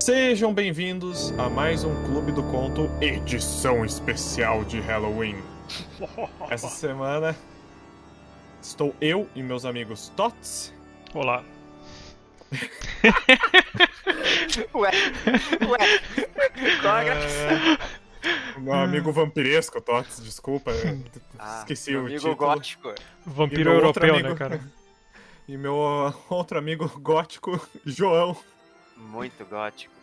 Sejam bem-vindos a mais um Clube do Conto, edição especial de Halloween. Essa semana estou eu e meus amigos Tots. Olá. Ué, qual a graça? Meu amigo vampiresco, Tots, desculpa, esqueci meu o amigo título. gótico. Vampiro E meu outro europeu, amigo- né, cara? E meu outro amigo gótico, João. Muito gótico,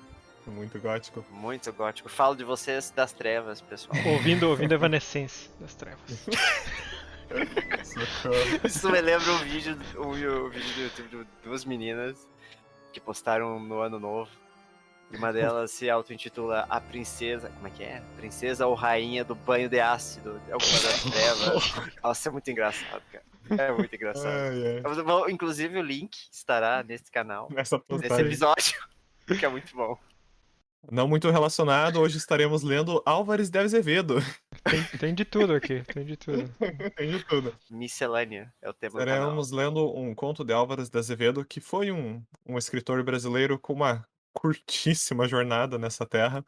Muito gótico. muito gótico. Falo de vocês das trevas, pessoal. Ouvindo Evanescence das trevas. Socorro. Isso me lembra um vídeo do YouTube de duas meninas que postaram no ano novo. E uma delas se auto-intitula A Princesa. Como é que é? Princesa ou Rainha do Banho de Ácido. Alguma das trevas. Nossa, é muito engraçado, cara. É muito engraçado. Ai, ai. Inclusive o link estará nesse canal, Nessa nesse postagem. episódio, que é muito bom. Não muito relacionado, hoje estaremos lendo Álvares de Azevedo. Tem de tudo aqui, tem de tudo. Tem de tudo. Miscelânea é o tema do canal. Estaremos lendo um conto de Álvares de Azevedo, que foi um escritor brasileiro com uma curtíssima jornada nessa terra.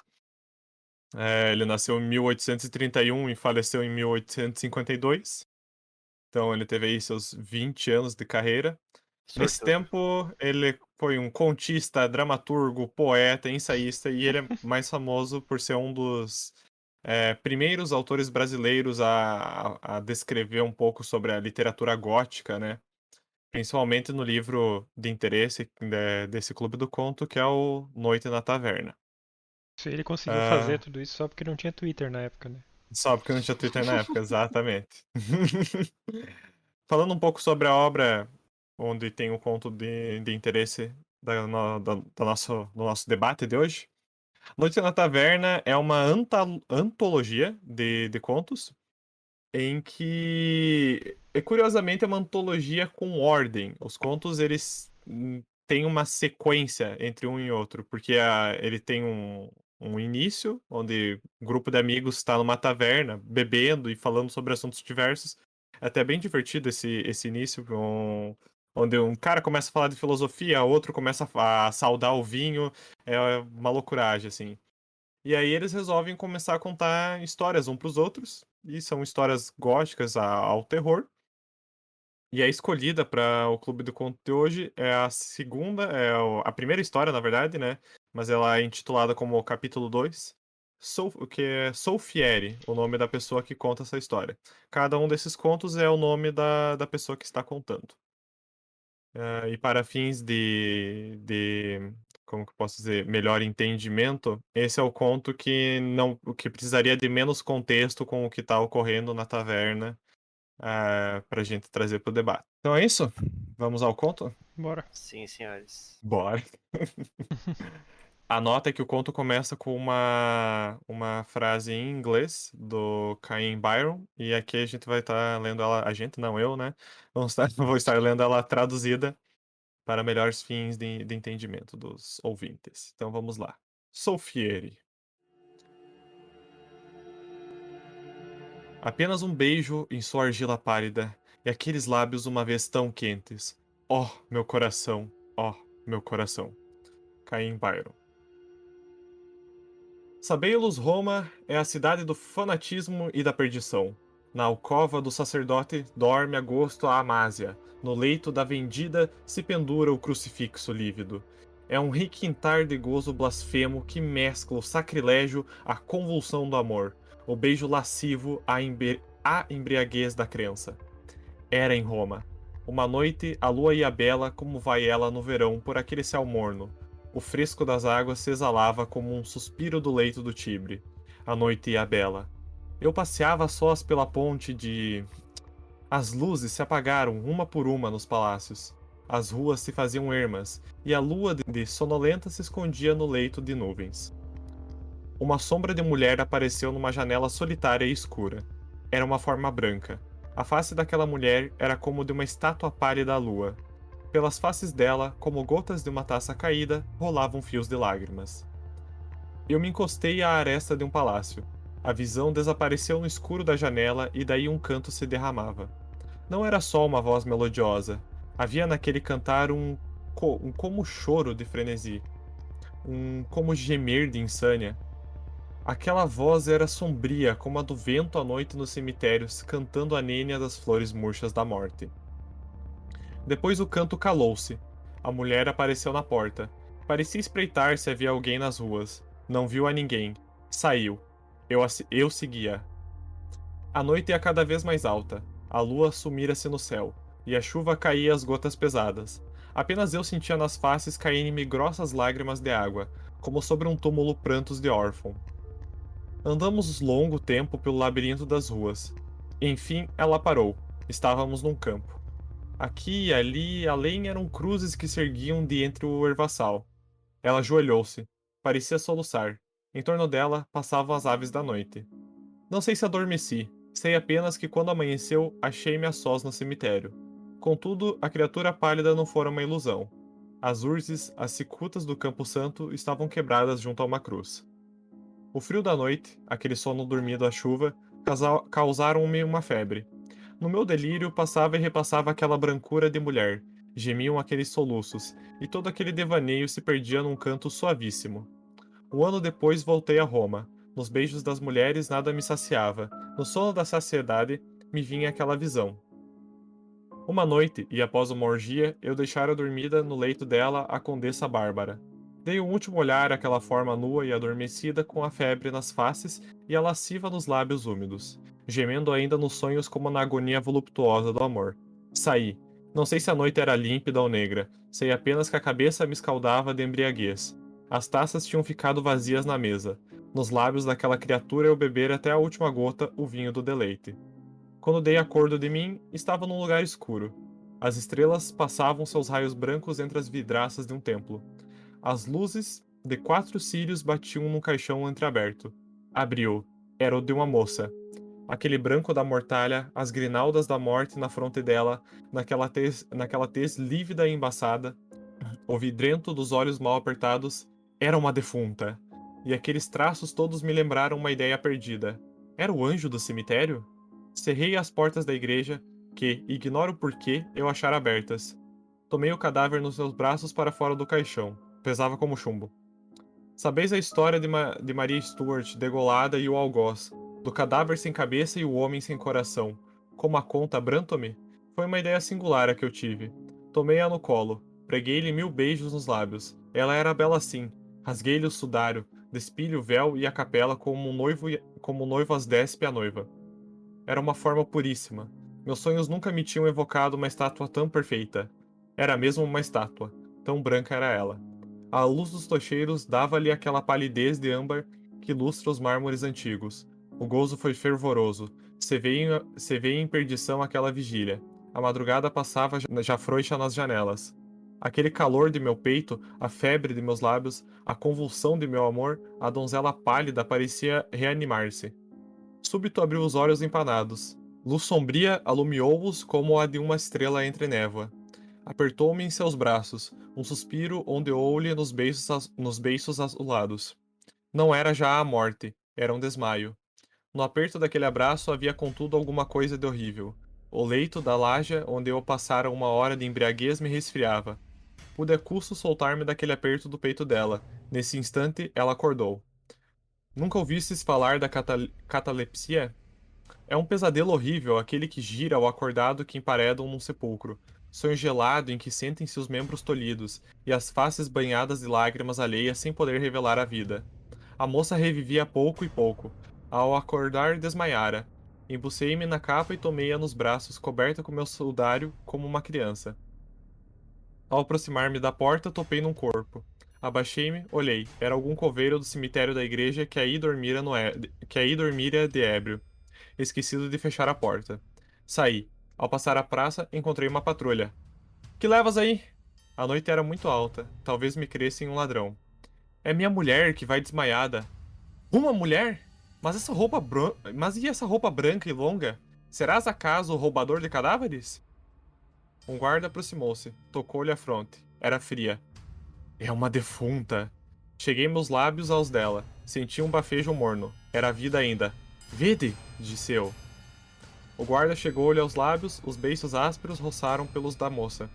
Ele nasceu em 1831 e faleceu em 1852. Então ele teve aí seus 20 anos de carreira. Nesse Sortudo. tempo, ele foi um contista, dramaturgo, poeta, ensaísta, e ele é mais famoso por ser um dos primeiros autores brasileiros a descrever um pouco sobre a literatura gótica, né? Principalmente no livro de interesse desse Clube do Conto, que é o Noite na Taverna. Se ele conseguiu fazer tudo isso só porque não tinha Twitter na época, né? Só porque não tinha Twitter na época, exatamente. Falando um pouco sobre a obra, onde tem um conto de interesse do nosso debate de hoje. Noite na Taverna é uma antologia de contos, em que, curiosamente, é uma antologia com ordem. Os contos, eles têm uma sequência entre um e outro, porque ele tem um início, onde um grupo de amigos está numa taverna, bebendo e falando sobre assuntos diversos. É até bem divertido esse início, onde um cara começa a falar de filosofia, outro começa a saudar o vinho. É uma loucuragem, assim. E aí eles resolvem começar a contar histórias um pros outros, e são histórias góticas ao terror. E a escolhida para o Clube do Conto de hoje é a segunda, a primeira história, na verdade, né? Mas ela é intitulada como capítulo 2, que é Solfieri, o nome da pessoa que conta essa história. Cada um desses contos é o nome da pessoa que está contando. E para fins como que eu posso dizer, melhor entendimento, esse é o conto que precisaria de menos contexto com o que está ocorrendo na taverna, para a gente trazer para o debate. Então é isso? Vamos ao conto? Bora. Sim, senhores. Bora. A nota é que o conto começa com uma frase em inglês do Cain Byron, e aqui a gente vai estar lendo ela, a gente, não eu, né? Vou estar lendo ela traduzida para melhores fins de entendimento dos ouvintes. Então vamos lá. Solfieri. Apenas um beijo em sua argila pálida, e aqueles lábios uma vez tão quentes. Oh, meu coração, oh, meu coração. Caim Byron. Sabei-los, Roma é a cidade do fanatismo e da perdição. Na alcova do sacerdote dorme a gosto a Amásia. No leito da vendida se pendura o crucifixo lívido. É um requintar de gozo blasfemo que mescla o sacrilégio à convulsão do amor, o beijo lascivo à embriaguez da crença. Era em Roma. Uma noite a lua ia bela como vai ela no verão por aquele céu morno. O fresco das águas se exalava como um suspiro do leito do Tibre. A noite ia bela. Eu passeava a sós pela ponte de... As luzes se apagaram uma por uma nos palácios. As ruas se faziam ermas, e a lua de sonolenta se escondia no leito de nuvens. Uma sombra de mulher apareceu numa janela solitária e escura. Era uma forma branca. A face daquela mulher era como de uma estátua pálida à lua. Pelas faces dela, como gotas de uma taça caída, rolavam fios de lágrimas. Eu me encostei à aresta de um palácio. A visão desapareceu no escuro da janela e daí um canto se derramava. Não era só uma voz melodiosa. Havia naquele cantar um como choro de frenesi. como gemer de insânia. Aquela voz era sombria como a do vento à noite nos cemitérios, cantando a nênia das flores murchas da morte. Depois o canto calou-se. A mulher apareceu na porta. Parecia espreitar se havia alguém nas ruas. Não viu a ninguém. Saiu. Eu seguia. A noite ia cada vez mais alta. A lua sumira-se no céu, e a chuva caía às gotas pesadas. Apenas eu sentia nas faces caírem-me grossas lágrimas de água, como sobre um túmulo prantos de órfão. Andamos longo tempo pelo labirinto das ruas. Enfim, ela parou. Estávamos num campo. Aqui e ali, além eram cruzes que se erguiam de entre o ervaçal. Ela ajoelhou-se. Parecia soluçar. Em torno dela passavam as aves da noite. Não sei se adormeci. Sei apenas que quando amanheceu, achei-me a sós no cemitério. Contudo, a criatura pálida não fora uma ilusão. As urzes, as cicutas do Campo Santo estavam quebradas junto a uma cruz. O frio da noite, aquele sono dormido à chuva, causaram-me uma febre. No meu delírio passava e repassava aquela brancura de mulher, gemiam aqueles soluços, e todo aquele devaneio se perdia num canto suavíssimo. Um ano depois voltei a Roma. Nos beijos das mulheres nada me saciava. No sono da saciedade me vinha aquela visão. Uma noite, e após uma orgia, eu deixara dormida no leito dela a Condessa Bárbara. Dei um último olhar àquela forma nua e adormecida com a febre nas faces e a lasciva nos lábios úmidos, gemendo ainda nos sonhos como na agonia voluptuosa do amor. Saí. Não sei se a noite era límpida ou negra, sei apenas que a cabeça me escaldava de embriaguez. As taças tinham ficado vazias na mesa. Nos lábios daquela criatura eu bebera até a última gota o vinho do deleite. Quando dei acordo de mim, estava num lugar escuro. As estrelas passavam seus raios brancos entre as vidraças de um templo. As luzes de 4 círios batiam num caixão entreaberto. Abriu. Era o de uma moça. Aquele branco da mortalha, as grinaldas da morte na fronte dela, naquela tez lívida e embaçada, o vidrento dos olhos mal apertados, era uma defunta. E aqueles traços todos me lembraram uma ideia perdida. Era o anjo do cemitério? Cerrei as portas da igreja, que, ignoro porquê, eu achara abertas. Tomei o cadáver nos meus braços para fora do caixão. Pesava como chumbo. Sabeis a história de Maria Stuart, degolada e o algoz, do cadáver sem cabeça e o homem sem coração. Como a conta Brantome? Foi uma ideia singular a que eu tive. Tomei-a no colo. Preguei-lhe 1000 beijos nos lábios. Ela era bela assim. Rasguei-lhe o sudário. Despi-lhe o véu e a capela como o noivo as despe à noiva. Era uma forma puríssima. Meus sonhos nunca me tinham evocado uma estátua tão perfeita. Era mesmo uma estátua. Tão branca era ela. A luz dos tocheiros dava-lhe aquela palidez de âmbar que lustra os mármores antigos. O gozo foi fervoroso. Cevei em perdição aquela vigília. A madrugada passava já frouxa nas janelas. Aquele calor de meu peito, a febre de meus lábios, a convulsão de meu amor, a donzela pálida parecia reanimar-se. Súbito abriu os olhos empanados. Luz sombria alumiou-os como a de uma estrela entre névoa. Apertou-me em seus braços, um suspiro ondeou-lhe nos beiços azulados. Não era já a morte, era um desmaio. No aperto daquele abraço havia contudo alguma coisa de horrível. O leito da laja, onde eu passara uma hora de embriaguez, me resfriava. Pude a custo soltar-me daquele aperto do peito dela. Nesse instante, ela acordou. Nunca ouvistes falar da catalepsia? É um pesadelo horrível, aquele que gira ao acordado que emparedam num sepulcro. Sonho gelado em que sentem-se os membros tolhidos, e as faces banhadas de lágrimas alheias sem poder revelar a vida. A moça revivia pouco e pouco. Ao acordar, desmaiara. Embucei-me na capa e tomei-a nos braços, coberta com meu sudário, como uma criança. Ao aproximar-me da porta, topei num corpo. Abaixei-me, olhei. Era algum coveiro do cemitério da igreja que aí dormira de ébrio, esquecido de fechar a porta. Saí. Ao passar a praça, encontrei uma patrulha. Que levas aí? A noite era muito alta. Talvez me crescem um ladrão. É minha mulher que vai desmaiada. Uma mulher? Mas e essa roupa branca e longa? Serás acaso o roubador de cadáveres? Um guarda aproximou-se. Tocou-lhe a fronte. Era fria. É uma defunta. Cheguei meus lábios aos dela. Senti um bafejo morno. Era vida ainda. Vede, disse eu. O guarda chegou-lhe aos lábios, os beiços ásperos roçaram pelos da moça.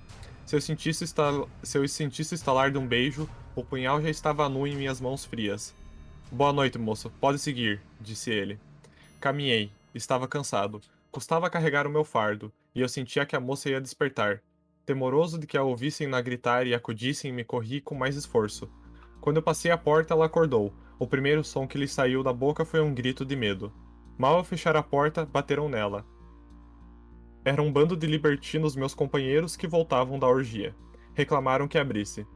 Se eu sentisse o estalar de um beijo, o punhal já estava nu em minhas mãos frias. Boa noite, moço. Pode seguir, disse ele. Caminhei. Estava cansado. Custava carregar o meu fardo, e eu sentia que a moça ia despertar. Temoroso de que a ouvissem na gritar e acudissem, me corri com mais esforço. Quando eu passei a porta, ela acordou. O primeiro som que lhe saiu da boca foi um grito de medo. Mal eu fechar a porta, bateram nela. Era um bando de libertinos meus companheiros que voltavam da orgia. Reclamaram que abrisse.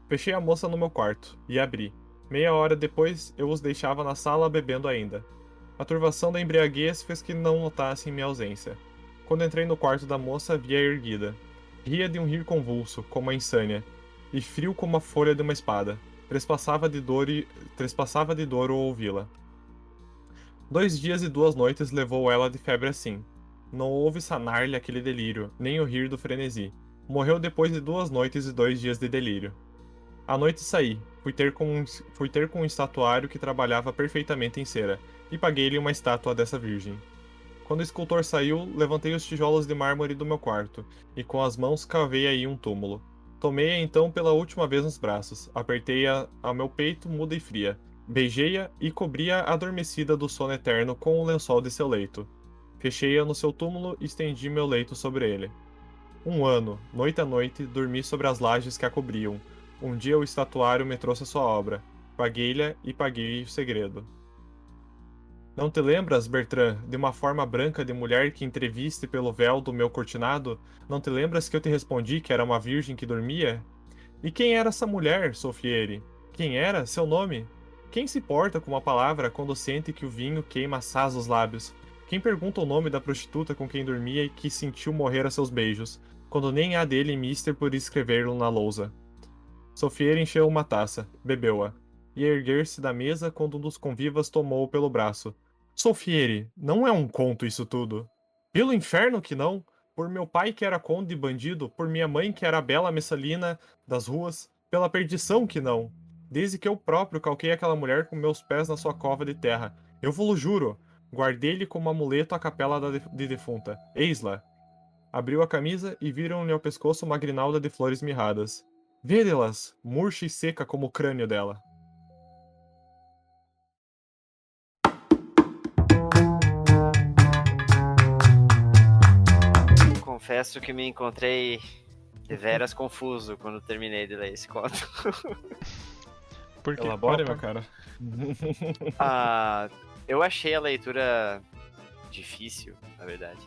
Fechei a moça no meu quarto, e abri. Meia hora depois, eu os deixava na sala bebendo ainda. A turvação da embriaguez fez que não notassem minha ausência. Quando entrei no quarto da moça, vi-a erguida. Ria de um rir convulso, como a insânia, e frio como a folha de uma espada. Trespassava de dor o ouvi-la. 2 dias e 2 noites levou ela de febre assim. Não houve sanar-lhe aquele delírio, nem o rir do frenesi. Morreu depois de 2 noites e 2 dias de delírio. À noite saí, fui ter com um estatuário que trabalhava perfeitamente em cera, e paguei-lhe uma estátua dessa virgem. Quando o escultor saiu, levantei os tijolos de mármore do meu quarto, e com as mãos cavei aí um túmulo. Tomei-a então pela última vez nos braços, apertei-a ao meu peito muda e fria, beijei-a e cobri-a adormecida do sono eterno com o lençol de seu leito. Fechei-a no seu túmulo e estendi meu leito sobre ele. 1 ano, noite a noite, dormi sobre as lajes que a cobriam. Um dia o estatuário me trouxe a sua obra. Paguei-lhe e paguei o segredo. Não te lembras, Bertrand, de uma forma branca de mulher que entreviste pelo véu do meu cortinado? Não te lembras que eu te respondi que era uma virgem que dormia? E quem era essa mulher, Sofieri? Quem era? Seu nome? Quem se porta com uma palavra quando sente que o vinho queima assaz os lábios? Quem pergunta o nome da prostituta com quem dormia e que sentiu morrer a seus beijos, quando nem há dele mister por escrever-lo na lousa? Sofieri encheu uma taça, bebeu-a, e erguer-se da mesa quando um dos convivas tomou-o pelo braço. Sofieri, não é um conto isso tudo. Pelo inferno que não! Por meu pai que era conde e bandido, por minha mãe que era a bela messalina das ruas, pela perdição que não! Desde que eu próprio calquei aquela mulher com meus pés na sua cova de terra. Eu vou-lo juro! Guardei-lhe como amuleto a capela de defunta. Eis-la! Abriu a camisa e viram-lhe ao pescoço uma grinalda de flores mirradas. Vede-las, murcha e seca como o crânio dela. Confesso que me encontrei deveras confuso quando terminei de ler esse conto. Porque Elabore, meu cara. Ah, eu achei a leitura difícil, na verdade.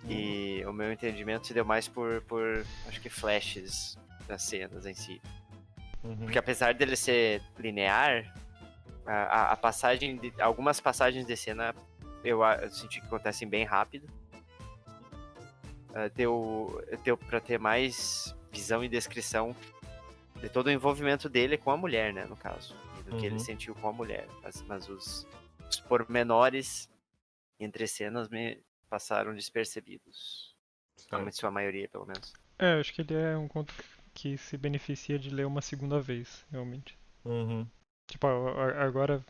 E o meu entendimento se deu mais por acho que flashes das cenas em si. Porque apesar dele ser linear, a passagem algumas passagens de cena eu senti que acontecem bem rápido. Deu pra ter mais visão e descrição de todo o envolvimento dele com a mulher, né, no caso. E do que ele sentiu com a mulher. Mas os pormenores entre cenas me passaram despercebidos. Em sua maioria, pelo menos. eu acho que ele é um conto que se beneficia de ler uma segunda vez, realmente. Tipo, agora,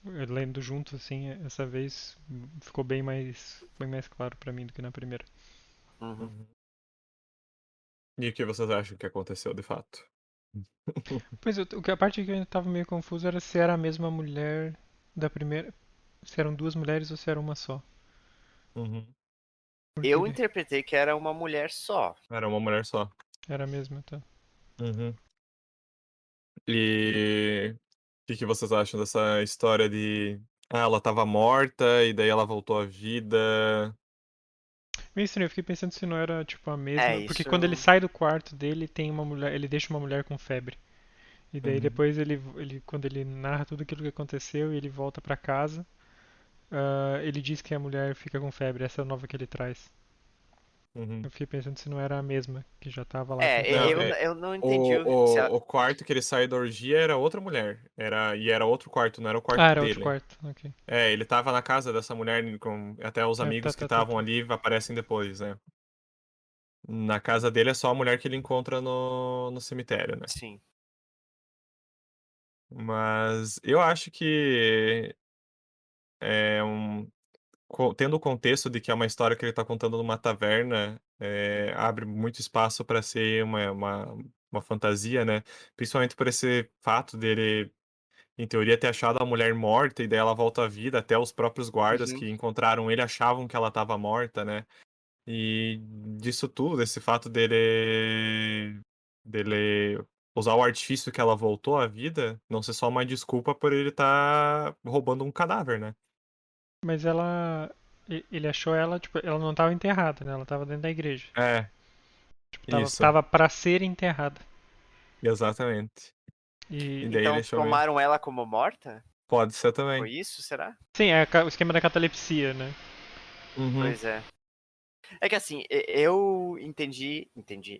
lendo junto, assim, essa vez ficou bem mais claro pra mim do que na primeira. E o que vocês acham que aconteceu de fato? Pois, a parte que eu ainda tava meio confuso era se era a mesma mulher da primeira. Se eram duas mulheres ou se era uma só. Porque Eu interpretei que era uma mulher só. Era uma mulher só. era a mesma, tá? E o que vocês acham dessa história de ela tava morta e daí ela voltou à vida? Meio estranho, eu fiquei pensando se não era tipo a mesma. É, Porque isso. quando ele sai do quarto dele, tem uma mulher. Ele deixa uma mulher com febre. E daí depois quando ele narra tudo aquilo que aconteceu e ele volta pra casa, ele diz que a mulher fica com febre, essa nova que ele traz. Eu fiquei pensando se não era a mesma, que já tava lá com Não, febre. Eu não entendi se o quarto que ele sai da orgia era outra mulher. Era outro quarto, não era o quarto Ah, era dele. outro quarto, ok. Ele tava na casa dessa mulher, até os amigos que estavam ali aparecem depois, né? Na casa dele é só a mulher que ele encontra no cemitério, né? Sim. Mas eu acho que tendo o contexto de que é uma história que ele tá contando numa taverna, abre muito espaço para ser uma fantasia, né? Principalmente por esse fato dele, em teoria, ter achado a mulher morta e daí ela volta à vida. Até os próprios guardas Uhum. que encontraram ele achavam que ela estava morta, né? E disso tudo, esse fato dele usar o artifício que ela voltou à vida, não ser só uma desculpa por ele estar roubando um cadáver, né? Mas ela. Ele achou ela, tipo, ela não tava enterrada, né? Ela tava dentro da igreja. É, Tipo, isso, tava pra ser enterrada. exatamente. E E. daí ele Então achou meio. tomaram ela como morta? Pode ser também. Foi isso, será? Sim, é o esquema da catalepsia, né? Uhum, Pois é. É que assim, eu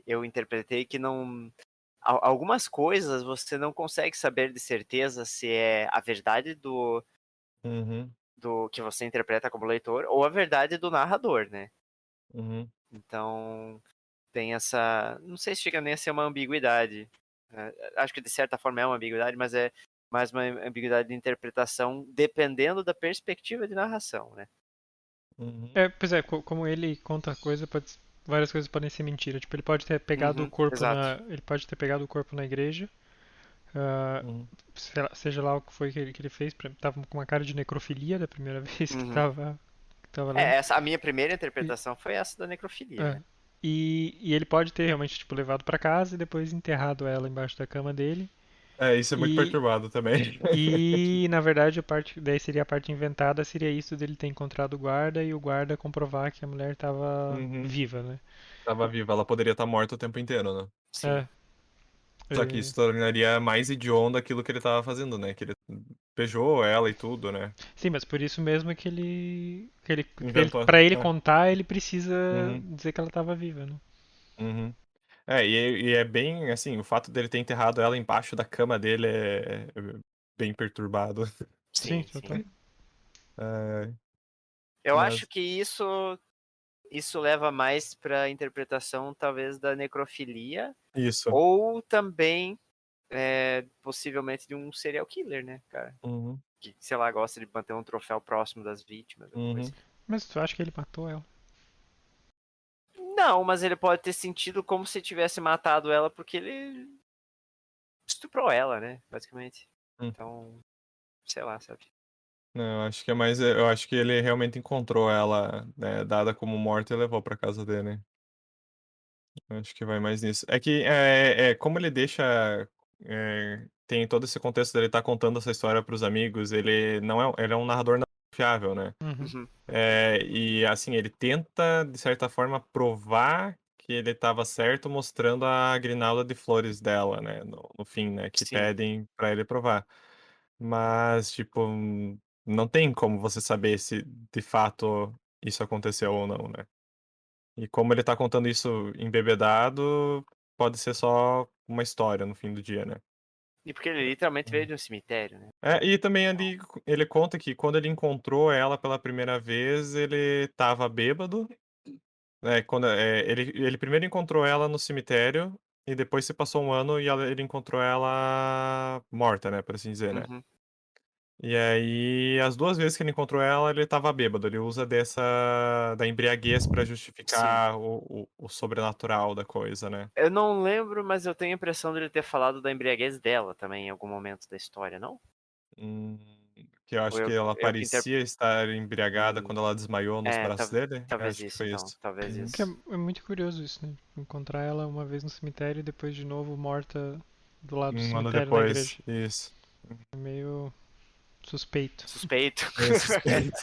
eu interpretei que não. Algumas coisas você não consegue saber de certeza se é a verdade uhum, do que você interpreta como leitor ou a verdade do narrador, né? uhum, Então tem essa. Não sei se chega nem a ser uma ambiguidade. Acho que de certa forma é uma ambiguidade, mas é mais uma ambiguidade de interpretação dependendo da perspectiva de narração, né? uhum, É, pois é, como ele conta a coisa, várias coisas podem ser mentira. Tipo, ele pode ter pegado o Uhum, corpo exato. ele pode ter pegado o corpo na igreja, ah, uhum, seja lá o que foi que ele fez, tava com uma cara de necrofilia da primeira vez Uhum. que tava lendo. A minha primeira E, interpretação foi essa da necrofilia, é, né? e ele pode ter realmente, tipo, levado pra casa e depois enterrado ela embaixo da cama dele. É, isso é muito E, perturbado também. e na verdade, daí seria a parte inventada, seria isso dele ter encontrado o guarda e o guarda comprovar que a mulher tava Uhum. viva, né? Tava viva, ela poderia estar morta o tempo inteiro, né? Sim. É, Só que é, isso tornaria mais hediondo aquilo que ele tava fazendo, né? Que ele beijou ela e tudo, né? sim, mas por isso mesmo Inventou. para ele É. contar, ele precisa Uhum, dizer que ela tava viva, né? uhum. E é bem, assim, o fato dele ter enterrado ela embaixo da cama dele é bem perturbado. Sim, Sim, sim. total. É, Eu acho mas, que isso leva mais para a interpretação talvez da necrofilia isso. ou também possivelmente de um serial killer, né, cara? Uhum, Que, sei lá, gosta de manter um troféu próximo das vítimas, alguma coisa uhum. assim. Mas tu acha que ele matou ela? Não, mas ele pode ter sentido como se tivesse matado ela porque ele estuprou ela, né, basicamente. Hum. Então, sei lá, sabe? Não, eu acho que é mais. Eu acho que ele realmente encontrou ela, né, dada como morta e levou pra casa dele. Eu acho que vai mais nisso. É que como ele deixa. Tem todo esse contexto dele estar contando essa história pros amigos, ele não é, ele é um narrador não confiável, né? Uhum. Uhum. E assim, ele tenta, de certa forma, provar que ele estava certo, mostrando a grinalda de flores dela, né? No fim, né? Que Sim. pedem pra ele provar. Mas, tipo, não tem como você saber se de fato isso aconteceu ou não, né? E como ele tá contando isso embebedado, pode ser só uma história no fim do dia, né? E porque ele literalmente veio de um cemitério, né? E também ali ele conta que quando ele encontrou ela pela primeira vez, ele tava bêbado, né? Ele primeiro encontrou ela no cemitério e depois se passou um ano e ele encontrou ela morta, né? Por assim dizer, né? Uhum. E aí, as duas vezes que ele encontrou ela, ele tava bêbado. Ele usa da embriaguez pra Sim. justificar o sobrenatural da coisa, né? Eu não lembro, mas eu tenho a impressão dele ter falado da embriaguez dela também em algum momento da história, não? Hum, que eu Ou acho que ela eu que interpretei. parecia estar embriagada Hum, quando ela desmaiou nos braços dele. Eu talvez acho que isso foi então, isso. talvez Uhum. Que é, isso. é muito curioso isso, né? Encontrar ela uma vez no cemitério e depois de novo morta do lado do Um ano cemitério na depois, igreja. isso. É meio suspeito. Suspeito. Meio suspeito.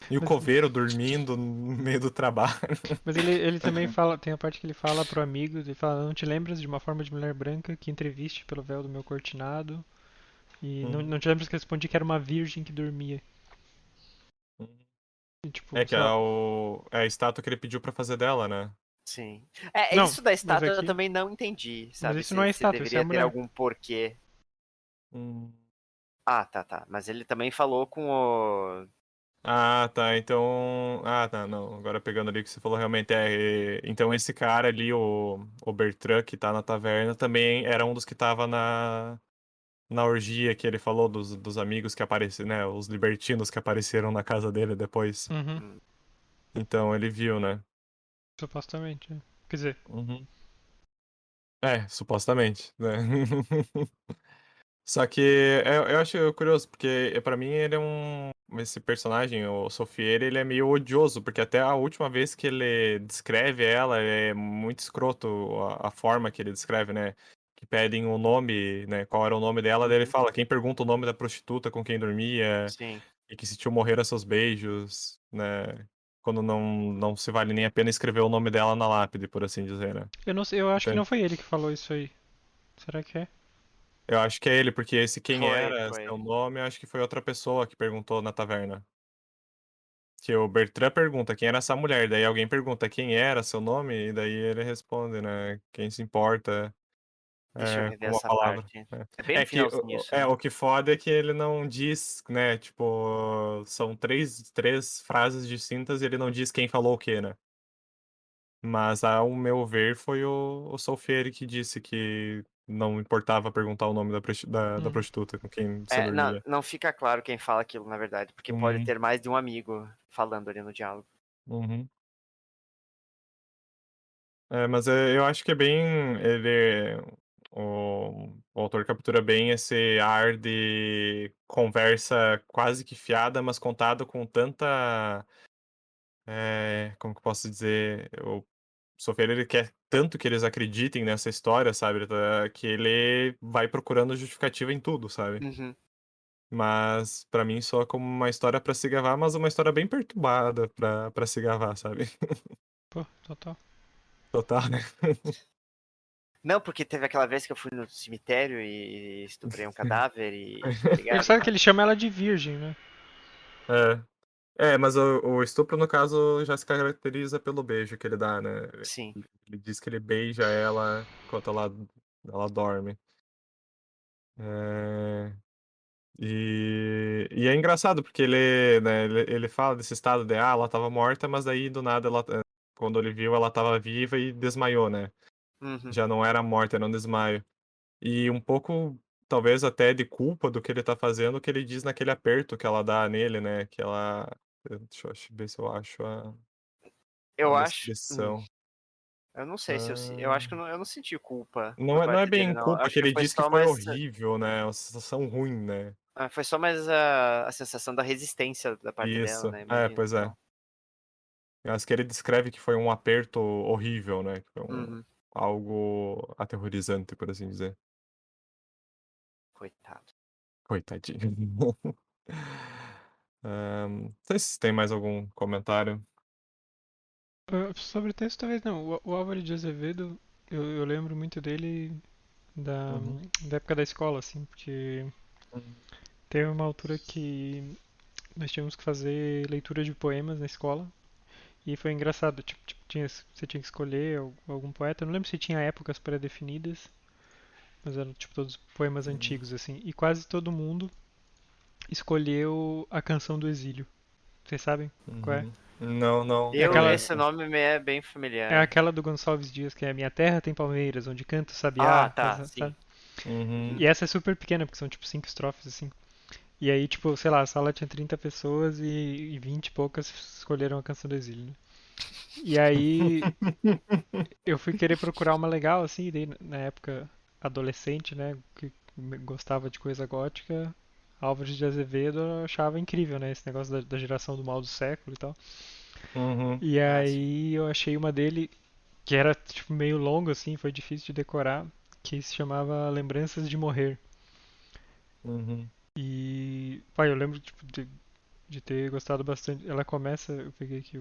E o Mas, coveiro dormindo no meio do trabalho. mas ele também fala, tem a parte que ele fala pro amigo, ele fala, não te lembras de uma forma de mulher branca que entreviste pelo véu do meu cortinado? E Uhum. não te lembras que eu respondi que era uma virgem que dormia. Uhum. E, É tipo, que sei lá. é a estátua que ele pediu pra fazer dela, né? Sim. Não, Isso da mas estátua eu aqui. também não entendi, Mas sabe? isso não é Se estátua, isso é a deveria ter mulher. algum porquê. Hum. Ah, tá, tá. Mas ele também falou com o. Ah, tá. Então. Ah, tá. Não. Agora pegando ali o que você falou, realmente Então esse cara ali, o Bertrand, que tá na taverna, também era um dos que tava na orgia que ele falou dos amigos que apareceram, né? Os libertinos que apareceram na casa dele depois. Uhum. Hum, Então ele viu, né? Supostamente, né? Quer dizer, Uhum. É, supostamente, né? Só que eu acho curioso, porque pra mim ele é um. Esse personagem, o Sofier, ele é meio odioso, porque até a última vez que ele descreve ela é muito escroto a forma que ele descreve, né? Que pedem o nome, né? Qual era o nome dela, daí ele Uhum. fala quem pergunta o nome da prostituta com quem dormia, Sim. e que se tio morrer a seus beijos, né? Quando não se vale nem a pena escrever o nome dela na lápide, por assim dizer, né? eu não sei, eu acho que Então, não foi ele que falou isso aí. Será que é? eu acho que é ele, porque esse quem Foi, era, foi. seu nome, eu acho que foi outra pessoa que perguntou na taverna. Que o Bertrand pergunta quem era essa mulher, daí alguém pergunta quem era, seu nome, e daí ele responde, né? Quem se importa Deixa eu rever com uma essa palavra. parte. É bem no Que finalzinho isso, né? o que foda é que ele não diz, né? Tipo, são três frases distintas e ele não diz quem falou o quê, né? Mas, ao meu ver, foi o Solfieri que disse que não importava perguntar o nome da Uhum. prostituta com quem você É, não, dormia. não fica claro quem fala aquilo, na verdade, porque pode Uhum, ter mais de um amigo falando ali no diálogo. uhum. Mas eu acho que é bem. O autor captura bem esse ar de conversa quase que fiada, mas contada com tanta. Como que eu posso dizer? O Sofia, ele quer tanto que eles acreditem nessa história, sabe? Que ele vai procurando justificativa em tudo, sabe? Uhum. Mas pra mim soa como uma história pra se gavar, mas uma história bem perturbada pra se gavar, sabe? Pô, total. Total, né? Não, porque teve aquela vez que eu fui no cemitério e estuprei um cadáver e tá Ele ligado? sabe que ele chama ela de virgem, né? É. Mas o estupro, no caso, já se caracteriza pelo beijo que ele dá, né? Sim. Ele diz que ele beija ela enquanto ela dorme. É, e é engraçado, porque ele fala desse estado de, ela tava morta, mas daí do nada, quando ele viu, ela tava viva e desmaiou, né? Uhum. Já não era morte, era um desmaio. E um pouco, talvez até de culpa do que ele tá fazendo, que ele diz naquele aperto que ela dá nele, né? Que ela. Deixa eu ver se eu acho a Eu acho. descrição. Eu não sei se eu. Eu Ah, acho que eu não senti culpa por não é parte dele, bem não. culpa, Acho que que ele foi diz que só foi mais. horrível, né? Uma sensação ruim, né? Foi só mais a sensação da resistência da parte dela, Isso. né? Imagino. Pois é. Então. Acho que ele descreve que foi um aperto horrível, né? Que foi Uhum. algo aterrorizante, por assim dizer. Coitado. Coitadinho. Não sei se tem mais algum comentário. Sobre o texto, talvez não. O Álvaro de Azevedo, eu lembro muito dele da, Uhum. da época da escola, assim, porque Uhum. teve uma altura que nós tínhamos que fazer leitura de poemas na escola. E foi engraçado, tipo, você tinha que escolher algum poeta. Eu não lembro se tinha épocas pré-definidas, mas eram tipo todos poemas antigos, assim. E quase todo mundo escolheu a canção do exílio. Vocês sabem qual é? Uhum. Não, não. É aquela, Esse nome me é bem é familiar. aquela do Gonçalves Dias, que é Minha Terra Tem Palmeiras, onde canta o Ah, sabiá, tá, sim. sabe? Uhum. E essa é super pequena, porque são tipo 5 estrofes, assim. E aí, tipo, sei lá, a sala tinha 30 pessoas e 20 e poucas escolheram a canção do exílio, né? E aí eu fui querer procurar uma legal, assim, e daí na época adolescente, né, que gostava de coisa gótica, Álvares de Azevedo eu achava incrível, né, esse negócio da geração do mal do século e tal. Uhum. E Ah, sim. aí eu achei uma dele que era tipo meio longo assim, foi difícil de decorar, que se chamava Lembranças de Morrer. Uhum. E, pai, eu lembro tipo, de ter gostado bastante. Ela começa, eu peguei aqui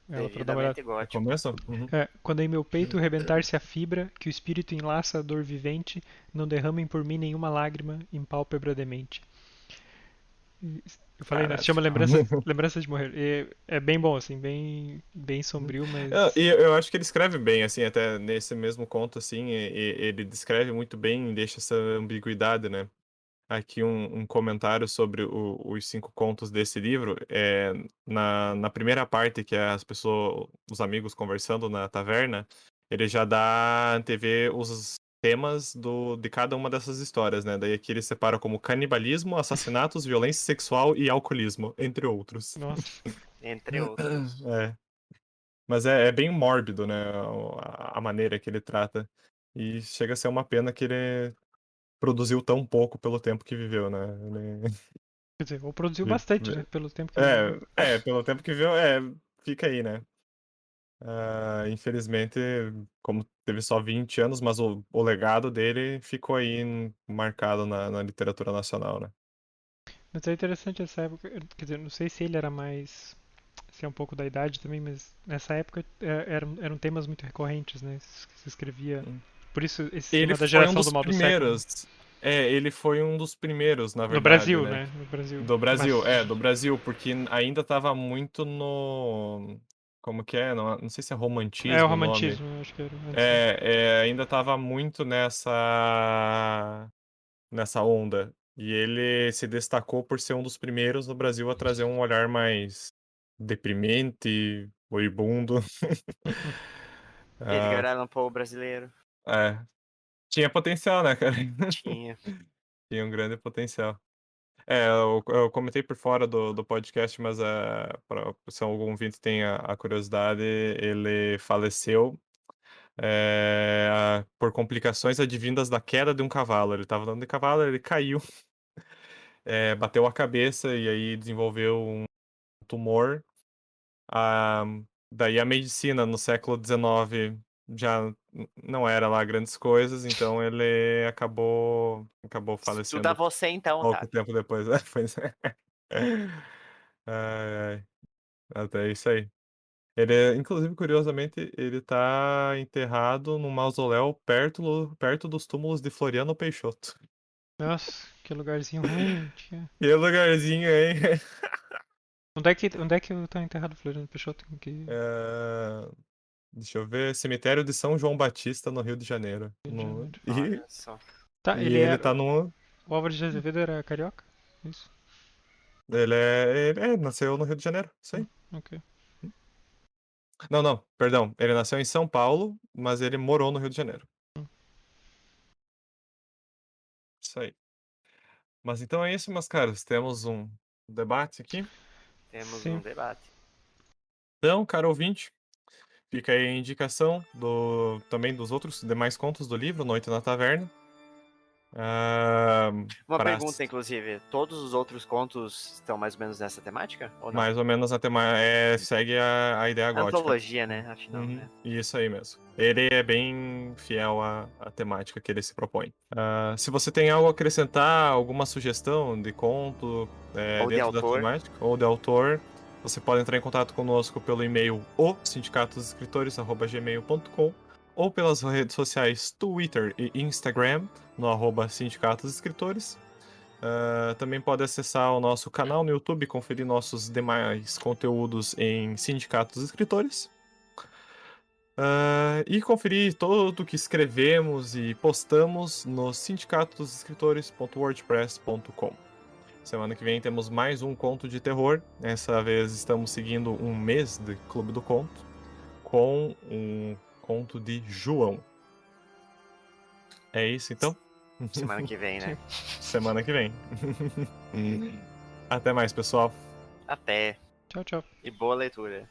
ela pra dar uma olhada. Devidamente gótico. Começa? Uhum. Quando em meu peito rebentar-se a fibra, que o espírito enlaça a dor vivente, não derramem por mim nenhuma lágrima, impálpebra demente. Eu falei, né? Se Caralho. chama Lembrança de Morrer. E é bem bom, assim, bem sombrio, E mas. eu acho que ele escreve bem, assim, até nesse mesmo conto, assim, ele descreve muito bem e deixa essa ambiguidade, né? Aqui um comentário sobre os 5 contos desse livro. Na primeira parte, que é as pessoas, os amigos conversando na taverna, ele já dá a antever os temas de cada uma dessas histórias, né? Daí aqui ele separa como canibalismo, assassinatos, violência sexual e alcoolismo, entre outros. Nossa. Entre outros. É. Mas é bem mórbido, né? A maneira que ele trata. E chega a ser uma pena que ele produziu tão pouco pelo tempo que viveu, né? Quer dizer, ou produziu Ele- bastante, né? Pelo tempo que ele viveu. pelo tempo que viveu, fica aí, né? Infelizmente, como teve só 20 anos, mas o legado dele ficou aí marcado na literatura nacional, né? Mas é interessante essa época. Quer dizer, não sei se ele era mais. Se é um pouco da idade também, mas nessa época eram temas muito recorrentes, né? Se escrevia. Por isso esse Ele esquema da foi um geração do dos mal do século, né? primeiros. Ele foi um dos primeiros, na No verdade, Brasil, né? né? No Brasil. Do Brasil, Mas. do Brasil, porque ainda tava muito no. Como que é? Não sei se é É o romantismo o nome. romantismo, eu acho que era antes, né? Ainda tava muito nessa onda. E ele se destacou por ser um dos primeiros no Brasil a trazer um olhar mais deprimente, moribundo. Ele que Ah, era um povo brasileiro. é. Tinha potencial, né, cara? Tinha. Tinha um grande potencial. Eu comentei por fora do podcast, mas se algum ouvinte tem a curiosidade, ele faleceu por complicações advindas da queda de um cavalo. Ele estava andando de cavalo, ele caiu, bateu a cabeça e aí desenvolveu um tumor. Ah, daí a medicina no século XIX já não era lá grandes coisas, então ele acabou Estuda falecendo você então, pouco tá? tempo depois. Pois é. Ai, ai. Até isso aí. Inclusive, curiosamente, ele tá enterrado num mausoléu perto dos túmulos de Floriano Peixoto. Nossa, que lugarzinho ruim. Que lugarzinho, hein? Onde é que eu tô enterrado, Floriano Peixoto? É, Deixa eu ver. Cemitério de São João Batista, no Rio de Janeiro. Rio de Janeiro. Olha só. Tá, E ele tá no. o Álvaro de Azevedo era carioca? Isso. Ele nasceu no Rio de Janeiro. Isso aí. Ok. Não, não, perdão. Ele nasceu em São Paulo, mas ele morou no Rio de Janeiro. Hum. Isso aí. Mas então é isso, meus caros. Temos um debate aqui. Temos um Sim. debate. Então, caro ouvinte, fica aí a indicação também dos outros demais contos do livro, Noite na Taverna. Uma Para pergunta, inclusive. Todos os outros contos estão mais ou menos nessa temática? Ou não? mais ou menos segue a ideia gótica. Antologia, né? Afinal, Uhum, né? isso aí mesmo. Ele é bem fiel à temática que ele se propõe. Se você tem algo a acrescentar, alguma sugestão de conto Ou de dentro da autor. temática ou de autor, você pode entrar em contato conosco pelo e-mail sindicatosescritores@gmail.com ou pelas redes sociais Twitter e Instagram no @sindicatosescritores. Também pode acessar o nosso canal no YouTube e conferir nossos demais conteúdos em Sindicatos Escritores. E conferir tudo o que escrevemos e postamos no sindicatosescritores.wordpress.com. Semana que vem temos mais um conto de terror. Dessa vez estamos seguindo um mês de Clube do Conto com um conto de João. É isso então? Semana que vem, né? Semana que vem. Até mais, pessoal. Até. Tchau, tchau. E boa leitura.